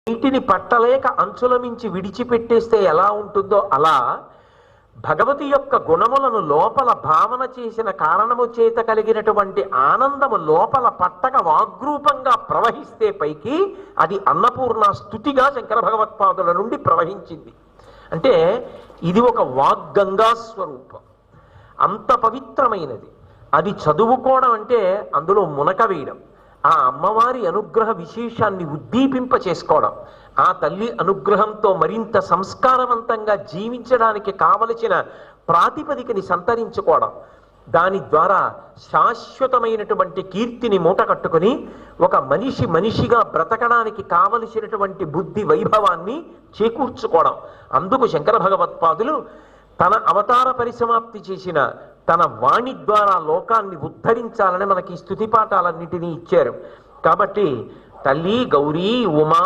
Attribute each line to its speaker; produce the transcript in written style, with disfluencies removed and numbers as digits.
Speaker 1: నీటిని పట్టలేక అంచుల మించి విడిచిపెట్టేస్తే ఎలా ఉంటుందో అలా భగవతి యొక్క గుణములను లోపల భావన చేసిన కారణము చేత కలిగినటువంటి ఆనందము లోపల పట్టక వాగ్రూపంగా ప్రవహిస్తే పైకి అది అన్నపూర్ణ స్తుతిగా శంకర భగవత్పాదుల నుండి ప్రవహించింది. అంటే ఇది ఒక వాగ్గంగా స్వరూపం, అంత పవిత్రమైనది. అది చదువుకోవడం అంటే అందులో మునక వేయడం, ఆ అమ్మవారి అనుగ్రహ విశేషాన్ని ఉద్దీపింప చేసుకోవడం, ఆ తల్లి అనుగ్రహంతో మరింత సంస్కారవంతంగా జీవించడానికి కావలసిన ప్రాతిపదికని సంతరించుకోవడం, దాని ద్వారా శాశ్వతమైనటువంటి కీర్తిని మూట కట్టుకుని ఒక మనిషిగా బ్రతకడానికి కావలసినటువంటి బుద్ధి వైభవాన్ని చేకూర్చుకోవడం. అందుకు శంకర భగవత్పాదులు తన అవతార పరిసమాప్తి చేసిన తన వాణి ద్వారా లోకాన్ని ఉద్ధరించాలని మనకి స్తుతి పాఠాలన్నిటినీ ఇచ్చారు. కాబట్టి తల్లి గౌరీ ఉమా